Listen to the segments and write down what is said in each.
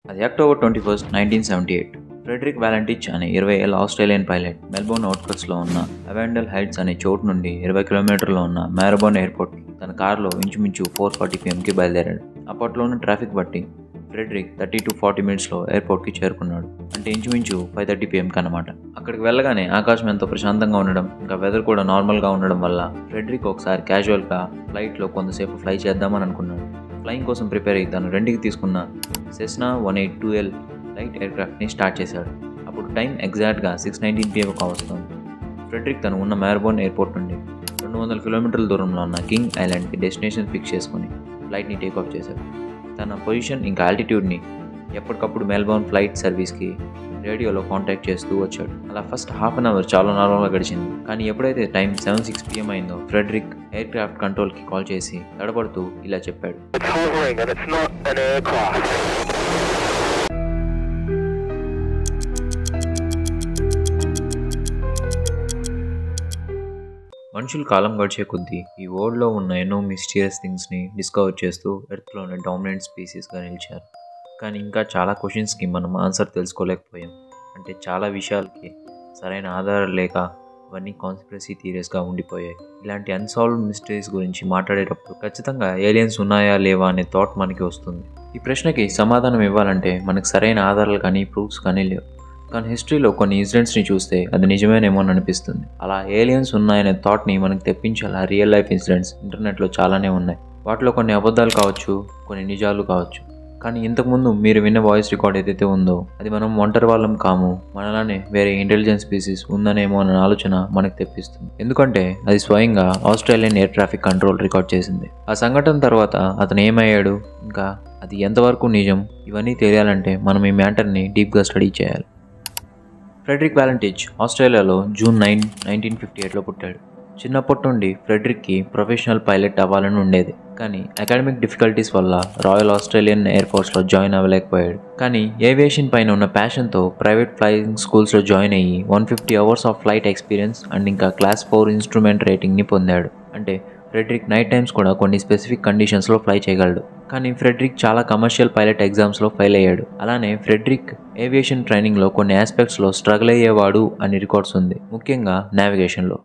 అది October 21, 1978. Frederick వాలంటిచ్ అనే 20 ఏళ్ల ఆస్ట్రేలియన్ పైలట్ మెల్బోర్న్ అవుట్స్కట్స్లో ఉన్న అవెండల్ హైట్స్ అనే చోటు నుండి 20 కిలోమీటర్లో ఉన్న మ్యారబోర్న్ ఎయిర్పోర్ట్కి తన కారులో ఇంచుమించు 4:40 PM బయలుదేరాడు. అప్పట్లో ఉన్న ట్రాఫిక్ బట్టి ఫ్రెడరిక్ 30 to 40 మినిట్స్లో ఎయిర్పోర్ట్కి చేరుకున్నాడు. అంటే ఇంచుమించు 5:30 PM అన్నమాట. అక్కడికి వెళ్ళగానే ఆకాశం ఎంతో ప్రశాంతంగా ఉండడం, ఇంకా వెదర్ కూడా నార్మల్గా ఉండడం వల్ల ఫ్రెడరిక్ ఒకసారి క్యాజువల్గా ఫ్లైట్లో కొంతసేపు ఫ్లై చేద్దామని అనుకున్నాడు. ఫ్లయింగ్ కోసం ప్రిపేర్ అయ్యి తను రెంట్కి తీసుకున్న సెస్నా 182L లైట్ ఎయిర్క్రాఫ్ట్ని స్టార్ట్ చేశాడు. అప్పుడు టైం ఎగ్జాక్ట్గా 6:19 PM వస్తుంది. ఫ్రెడరిక్ తను ఉన్న మ్యారబోర్న్ ఎయిర్పోర్ట్ నుండి 200 కిలోమీటర్ల దూరంలో ఉన్న కింగ్ ఐలాండ్కి డెస్టినేషన్ ఫిక్స్ చేసుకుని ఫ్లైట్ని టేకాఫ్ చేశాడు. తన పొజిషన్ ఇంకా ఆల్టిట్యూడ్ని ఎప్పటికప్పుడు మెల్బోర్న్ ఫ్లైట్ సర్వీస్కి రేడియోలో కాంటాక్ట్ చేస్తూ వచ్చాడు. అలా ఫస్ట్ హాఫ్ అన్ అవర్ చాలా నార్మల్గా గడిచింది. కానీ ఎప్పుడైతే టైం 7:06 PM అయిందో ఫ్రెడరిక్ ఎయిర్ క్రాఫ్ట్ కంట్రోల్కి కాల్ చేసి తడబడుతూ ఇలా చెప్పాడు. మనుషులు కాలం గడిచే కొద్దీ ఈ వరల్డ్లో ఉన్న ఎన్నో మిస్టీరియస్ థింగ్స్ని డిస్కవర్ చేస్తూ ఎర్త్లోనే డామినెంట్ స్పీసీస్గా నిలిచారు. కానీ ఇంకా చాలా క్వశ్చన్స్కి మనం ఆన్సర్ తెలుసుకోలేకపోయాం. అంటే చాలా విషయాలకి సరైన ఆధారాలు లేక అవన్నీ కాన్స్పిరసీ థియరీస్గా ఉండిపోయాయి. ఇలాంటి అన్సాల్వ్డ్ మిస్టరీస్ గురించి మాట్లాడేటప్పుడు ఖచ్చితంగా ఏలియన్స్ ఉన్నాయా లేవా అనే థాట్ మనకి వస్తుంది. ఈ ప్రశ్నకి సమాధానం ఇవ్వాలంటే మనకు సరైన ఆధారాలు కానీ ప్రూఫ్స్ కానీ లేవు. కానీ హిస్టరీలో కొన్ని ఇన్సిడెంట్స్ని చూస్తే అది నిజమేనేమో అని అనిపిస్తుంది. అలా ఏలియన్స్ ఉన్నాయనే థాట్ని మనకు తెప్పించేలా రియల్ లైఫ్ ఇన్సిడెంట్స్ ఇంటర్నెట్లో చాలానే ఉన్నాయి. వాటిలో కొన్ని అబద్ధాలు కావచ్చు, కొన్ని నిజాలు కావచ్చు. కానీ ఇంతకుముందు మీరు విన్న వాయిస్ రికార్డ్ ఏదైతే ఉందో అది మనం ఒంటరి వాళ్ళం కాము, మనలానే వేరే ఇంటెలిజెన్స్ స్పీసీస్ ఉందనేమో అనే ఆలోచన మనకు తెప్పిస్తుంది. ఎందుకంటే అది స్వయంగా Australian air traffic control record చేసింది. ఆ సంఘటన తర్వాత అతను ఏమయ్యాడు, ఇంకా అది ఎంతవరకు నిజం, ఇవన్నీ తెలియాలంటే మనం ఈ మ్యాటర్ని డీప్గా స్టడీ చేయాలి. ఫ్రెడరిక్ వాలంటిచ్ ఆస్ట్రేలియాలో June 9, 1958లో పుట్టాడు. చిన్నప్పటి నుండి ఫ్రెడరిక్కి ప్రొఫెషనల్ పైలట్ అవ్వాలని ఉండేది. కానీ అకాడమిక్ డిఫికల్టీస్ వల్ల రాయల్ ఆస్ట్రేలియన్ ఎయిర్ ఫోర్స్లో జాయిన్ అవ్వలేకపోయాడు. కానీ ఏవియేషన్ పైన ఉన్న ప్యాషన్తో ప్రైవేట్ ఫ్లయింగ్ స్కూల్స్లో జాయిన్ అయ్యి 150 hours of flight experience and ఇంకా Class 4 ఇన్స్ట్రుమెంట్ రేటింగ్ని పొందాడు. అంటే ఫ్రెడరిక్ నైట్ టైమ్స్ కూడా కొన్ని స్పెసిఫిక్ కండిషన్స్లో ఫ్లై చేయగలడు. కానీ ఫ్రెడరిక్ చాలా కమర్షియల్ పైలట్ ఎగ్జామ్స్లో ఫెయిల్ అయ్యాడు. అలానే ఫ్రెడరిక్ ఏవియేషన్ ట్రైనింగ్లో కొన్ని ఆస్పెక్ట్స్లో స్ట్రగుల్ అయ్యేవాడు అని రికార్డ్స్ ఉంది, ముఖ్యంగా నావిగేషన్లో.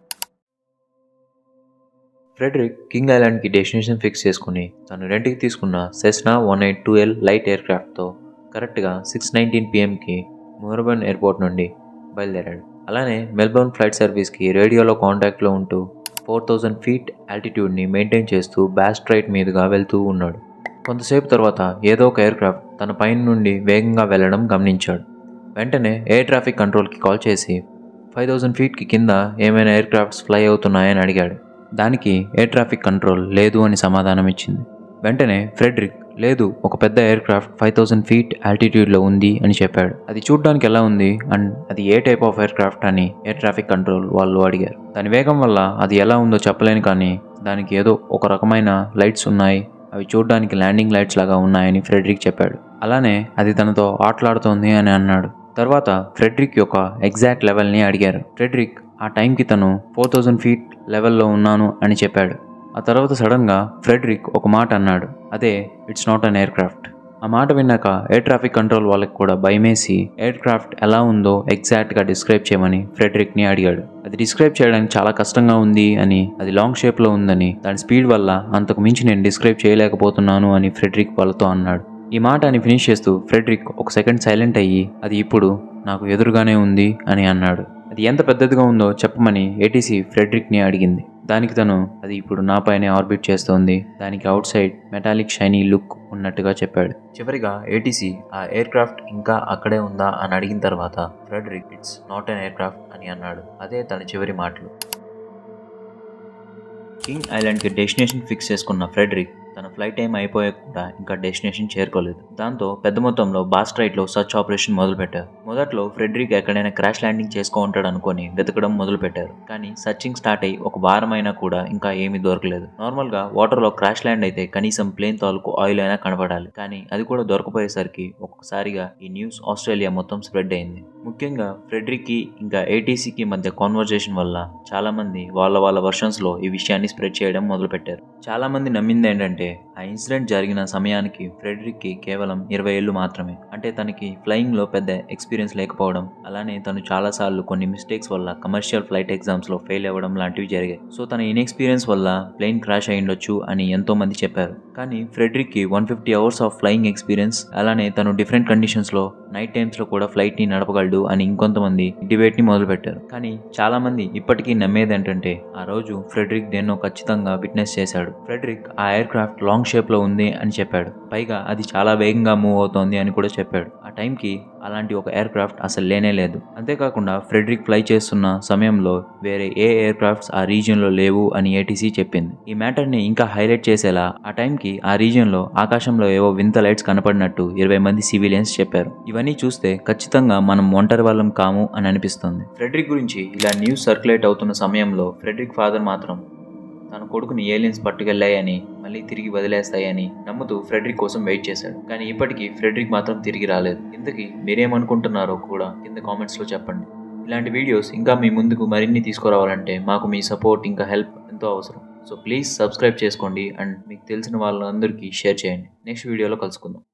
ఫ్రెడరిక్ కింగ్ ఐలాండ్కి డెస్టినేషన్ ఫిక్స్ చేసుకుని తను రెంట్కి తీసుకున్న సెస్నా 182L లైట్ ఎయిర్క్రాఫ్ట్తో కరెక్ట్గా 6:19 PMకి మెల్బోర్న్ ఎయిర్పోర్ట్ నుండి బయలుదేరాడు. అలానే మెల్బోర్న్ ఫ్లైట్ సర్వీస్కి రేడియోలో కాంటాక్ట్లో ఉంటూ 4000 feet ఆల్టిట్యూడ్ని మెయింటైన్ చేస్తూ బాస్ స్ట్రైట్ మీదుగా వెళ్తూ ఉన్నాడు. కొంతసేపు తర్వాత ఏదో ఒక ఎయిర్క్రాఫ్ట్ తన పైన నుండి వేగంగా వెళ్లడం గమనించాడు. వెంటనే ఎయిర్ ట్రాఫిక్ కంట్రోల్కి కాల్ చేసి 5000 feetకి కింద ఏమైనా ఎయిర్ క్రాఫ్ట్స్ ఫ్లై అవుతున్నాయని అడిగాడు. దానికి ఎయిర్ ట్రాఫిక్ కంట్రోల్ లేదు అని సమాధానం ఇచ్చింది. వెంటనే ఫ్రెడరిక్ లేదు, ఒక పెద్ద ఎయిర్ క్రాఫ్ట్ 5000 feet ఆల్టిట్యూడ్లో ఉంది అని చెప్పాడు. అది చూడడానికి ఎలా ఉంది అండ్ అది ఏ టైప్ ఆఫ్ ఎయిర్ క్రాఫ్ట్ అని ఎయిర్ ట్రాఫిక్ కంట్రోల్ వాళ్ళు అడిగారు. దాని వేగం వల్ల అది ఎలా ఉందో చెప్పలేను, కానీ దానికి ఏదో ఒక రకమైన లైట్స్ ఉన్నాయి, అవి చూడడానికి ల్యాండింగ్ లైట్స్ లాగా ఉన్నాయని ఫ్రెడరిక్ చెప్పాడు. అలానే అది తనతో ఆటలాడుతోంది అని అన్నాడు. తర్వాత ఫ్రెడరిక్ యొక్క ఎగ్జాక్ట్ లెవెల్ని అడిగారు. ఫ్రెడరిక్ ఆ టైంకి తను 4000 feet లెవెల్లో ఉన్నాను అని చెప్పాడు. ఆ తర్వాత సడన్గా ఫ్రెడరిక్ ఒక మాట అన్నాడు, అదే it's not an air craft. ఆ మాట విన్నాక ఎయిర్ ట్రాఫిక్ కంట్రోల్ వాళ్ళకి కూడా భయమేసి ఎయిర్ క్రాఫ్ట్ ఎలా ఉందో ఎగ్జాక్ట్గా డిస్క్రైబ్ చేయమని ఫ్రెడరిక్ని అడిగాడు. అది డిస్క్రైబ్ చేయడానికి చాలా కష్టంగా ఉంది అని, అది లాంగ్ షేప్లో ఉందని, దాని స్పీడ్ వల్ల అంతకు మించి నేను డిస్క్రైబ్ చేయలేకపోతున్నాను అని ఫ్రెడరిక్ వాళ్ళతో అన్నాడు. ఈ మాట అని ఫినిష్ చేస్తూ ఫ్రెడరిక్ ఒక సెకండ్ సైలెంట్ అయ్యి అది ఇప్పుడు నాకు ఎదురుగానే ఉంది అని అన్నాడు. అది ఎంత పెద్దదిగా ఉందో చెప్పమని ఏటీసీ ఫ్రెడరిక్ని అడిగింది. దానికి తను అది ఇప్పుడు నా పైనే ఆర్బిట్ చేస్తోంది, దానికి out side metallic shiny look ఉన్నట్టుగా చెప్పాడు. చివరిగా ఏటీసీ ఆ ఎయిర్ క్రాఫ్ట్ ఇంకా అక్కడే ఉందా అని అడిగిన తర్వాత Frederick it's not an aircraft అని అన్నాడు. అదే తన చివరి మాటలు. కింగ్ ఐలాండ్కి డెస్టినేషన్ ఫిక్స్ చేసుకున్న ఫ్రెడరిక్ తన ఫ్లైట్ టైం అయిపోయాక కూడా ఇంకా డెస్టినేషన్ చేరుకోలేదు. దాంతో పెద్ద మొత్తంలో బాస్ స్ట్రైట్లో సర్చ్ ఆపరేషన్ మొదలుపెట్టారు. మొదట్లో ఫ్రెడరిక్ ఎక్కడైనా క్రాష్ ల్యాండింగ్ చేసుకుంటాడు అనుకుని వెతకడం మొదలుపెట్టారు. కానీ సర్చింగ్ స్టార్ట్ అయ్యి ఒక వారం అయినా కూడా ఇంకా ఏమీ దొరకలేదు. నార్మల్గా వాటర్లో క్రాష్ ల్యాండ్ అయితే కనీసం ప్లేన్ తాలూకు ఆయిల్ అయినా కనపడాలి, కానీ అది కూడా దొరకపోయేసరికి ఒక్కసారిగా ఈ న్యూస్ ఆస్ట్రేలియా మొత్తం స్ప్రెడ్ అయింది. ముఖ్యంగా ఫ్రెడరిక్కి ఇంకా ఏటీసీకి మధ్య కాన్వర్జేషన్ వల్ల చాలామంది వాళ్ళ వర్షన్స్లో ఈ విషయాన్ని స్ప్రెడ్ చేయడం మొదలుపెట్టారు. చాలామంది నమ్మింది ఏంటంటే ఆ ఇన్సిడెంట్ జరిగిన సమయానికి ఫ్రెడరిక్కి కేవలం 20 ఏళ్ళు మాత్రమే. అంటే తనకి ఫ్లయింగ్లో పెద్ద ఎక్స్పీరియన్స్ లేకపోవడం, అలానే తను చాలాసార్లు కొన్ని మిస్టేక్స్ వల్ల కమర్షియల్ ఫ్లైట్ ఎగ్జామ్స్లో ఫెయిల్ అవ్వడం లాంటివి జరిగాయి. సో తన ఇన్ఎక్స్పీరియన్స్ వల్ల ప్లేన్ క్రాష్ అయ్యుండొచ్చు అని ఎంతోమంది చెప్పారు. కానీ ఫ్రెడరిక్కి 150 అవర్స్ ఆఫ్ ఫ్లయింగ్ ఎక్స్పీరియన్స్, అలానే తను డిఫరెంట్ కండిషన్స్లో నైట్ టైమ్స్లో కూడా ఫ్లైట్ని నడపగలడు అని ఇంకొంతమంది డిబేట్ని మొదలుపెట్టారు. కానీ చాలామంది ఇప్పటికీ నమ్మేది ఏంటంటే ఆ రోజు ఫ్రెడరిక్ దేన్నో ఖచ్చితంగా విట్నెస్ చేశాడు. ఫ్రెడరిక్ ఆ ఎయిర్ క్రాఫ్ట్ లాంగ్ షేప్లో ఉంది అని చెప్పాడు. పైగా అది చాలా వేగంగా మూవ్ అవుతోంది అని కూడా చెప్పాడు. ఆ టైంకి అలాంటి ఒక ఎయిర్ క్రాఫ్ట్ అసలు లేనే లేదు. అంతేకాకుండా ఫ్రెడరిక్ ఫ్లై చేస్తున్న సమయంలో వేరే ఏ ఎయిర్ క్రాఫ్ట్స్ ఆ రీజియన్లో లేవు అని ఏటీసీ చెప్పింది. ఈ మ్యాటర్ని ఇంకా హైలైట్ చేసేలా ఆ టైంకి ఆ రీజియన్లో ఆకాశంలో ఏవో వింత లైట్స్ కనపడినట్టు 20 మంది సివిలియన్స్ చెప్పారు. ఇవన్నీ చూస్తే ఖచ్చితంగా మనం ఒంటరి వాళ్ళం కాము అని అనిపిస్తుంది. ఫ్రెడరిక్ గురించి ఇలా న్యూస్ సర్క్యులేట్ అవుతున్న సమయంలో ఫ్రెడరిక్ ఫాదర్ మాత్రం తన కొడుకుని ఏలియన్స్ పట్టుకెళ్ళాయని మళ్ళీ తిరిగి వదిలేస్తాయని నమ్ముతూ ఫ్రెడరిక్ కోసం వెయిట్ చేశాడు. కానీ ఇప్పటికీ ఫ్రెడరిక్ మాత్రం తిరిగి రాలేదు. ఇంతకీ మీరేమనుకుంటున్నారో కూడా కింద కామెంట్స్లో చెప్పండి. ఇలాంటి వీడియోస్ ఇంకా మీ ముందుకు మరిన్ని తీసుకురావాలంటే మాకు మీ సపోర్ట్ ఇంకా హెల్ప్ ఎంతో అవసరం. సో ప్లీజ్ సబ్స్క్రైబ్ చేసుకోండి అండ్ మీకు తెలిసిన వాళ్ళందరికీ షేర్ చేయండి. నెక్స్ట్ వీడియోలో కలుసుకుందాం.